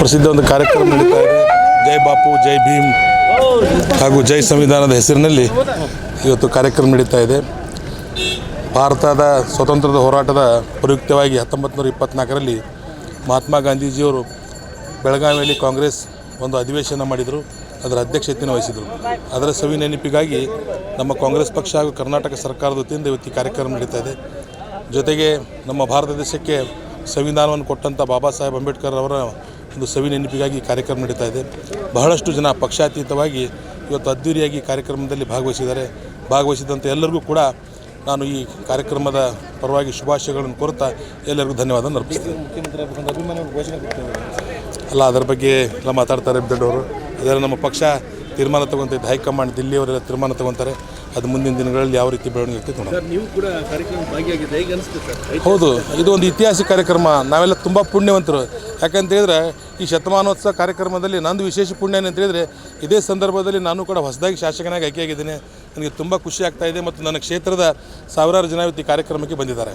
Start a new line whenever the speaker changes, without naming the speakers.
ಪ್ರಸಿದ್ಧ ಒಂದು ಕಾರ್ಯಕ್ರಮ ನಡೀತಾ ಇದೆ. ಜೈ ಬಾಪು, ಜೈ ಭೀಮ್ ಹಾಗೂ ಜೈ ಸಂವಿಧಾನದ ಹೆಸರಿನಲ್ಲಿ ಇವತ್ತು ಕಾರ್ಯಕ್ರಮ ನಡೀತಾ ಇದೆ. ಭಾರತದ ಸ್ವಾತಂತ್ರ್ಯದ ಹೋರಾಟದ ಪ್ರಯುಕ್ತವಾಗಿ 1924ರಲ್ಲಿ ಮಹಾತ್ಮ ಗಾಂಧೀಜಿಯವರು ಬೆಳಗಾವಿಯಲ್ಲಿ ಕಾಂಗ್ರೆಸ್ ಒಂದು ಅಧಿವೇಶನ ಮಾಡಿದರು. ಅದರ ಅಧ್ಯಕ್ಷತೆಯನ್ನು ವಹಿಸಿದರು. ಅದರ ಸವಿ ನೆನಪಿಗಾಗಿ ನಮ್ಮ ಕಾಂಗ್ರೆಸ್ ಪಕ್ಷ ಹಾಗೂ ಕರ್ನಾಟಕ ಸರ್ಕಾರದ ವತಿಯಿಂದ ಇವತ್ತು ಈ ಕಾರ್ಯಕ್ರಮ ನಡೀತಾ ಇದೆ. ಜೊತೆಗೆ ನಮ್ಮ ಭಾರತ ದೇಶಕ್ಕೆ ಸಂವಿಧಾನವನ್ನು ಕೊಟ್ಟಂಥ ಬಾಬಾ ಸಾಹೇಬ್ ಅಂಬೇಡ್ಕರ್ ಅವರ ಒಂದು ಸವಿ ನೆನಪಿಗಾಗಿ ಕಾರ್ಯಕ್ರಮ ನಡೀತಾ ಇದೆ. ಬಹಳಷ್ಟು ಜನ ಪಕ್ಷಾತೀತವಾಗಿ ಇವತ್ತು ಅದ್ದೂರಿಯಾಗಿ ಕಾರ್ಯಕ್ರಮದಲ್ಲಿ ಭಾಗವಹಿಸಿದಂಥ ಎಲ್ಲರಿಗೂ ಕೂಡ ನಾನು ಈ ಕಾರ್ಯಕ್ರಮದ ಪರವಾಗಿ ಶುಭಾಶಯಗಳನ್ನು ಕೋರುತ್ತಾ ಎಲ್ಲರಿಗೂ ಧನ್ಯವಾದ ಅರ್ಪಿಸ್ತೀನಿ. ಅಲ್ಲ, ಅದರ ಬಗ್ಗೆ ಎಲ್ಲ ಮಾತಾಡ್ತಾರೆ ದೊಡ್ಡವರು. ಅದರ ನಮ್ಮ ಪಕ್ಷ ತೀರ್ಮಾನ ತೊಗೊತೈತೆ. ಹೈಕಮಾಂಡ್ ದಿಲ್ಲಿಯವರೆಲ್ಲ ತೀರ್ಮಾನ ತೊಗೊತಾರೆ. ಅದು ಮುಂದಿನ ದಿನಗಳಲ್ಲಿ ಯಾವ ರೀತಿ ಬೆಳವಣಿಗೆ ಆಗ್ತೈತೆ ನೋಡೋಣ.
ನೀವು ಕೂಡ ಕಾರ್ಯಕ್ರಮ ಭಾಗಿಯಾಗಿದ್ದೆ, ಹೇಗೆ ಅನಿಸುತ್ತೆ ಸರ್?
ಹೌದು, ಇದು ಒಂದು ಐತಿಹಾಸಿಕ ಕಾರ್ಯಕ್ರಮ. ನಾವೆಲ್ಲ ತುಂಬ ಪುಣ್ಯವಂತರು. ಯಾಕಂತೇಳಿದ್ರೆ ಈ ಶತಮಾನೋತ್ಸವ ಕಾರ್ಯಕ್ರಮದಲ್ಲಿ ನಂದು ವಿಶೇಷ ಪುಣ್ಯ ಅಂತ ಹೇಳಿದರೆ ಇದೇ ಸಂದರ್ಭದಲ್ಲಿ ನಾನು ಕೂಡ ಹೊಸದಾಗಿ ಶಾಸಕನಾಗಿ ಆಯ್ಕೆಯಾಗಿದ್ದೇನೆ. ನನಗೆ ತುಂಬ ಖುಷಿ ಆಗ್ತಾಯಿದೆ ಮತ್ತು ನನ್ನ ಕ್ಷೇತ್ರದ ಸಾವಿರಾರು ಜನ ಇವತ್ತು ಈ ಕಾರ್ಯಕ್ರಮಕ್ಕೆ ಬಂದಿದ್ದಾರೆ.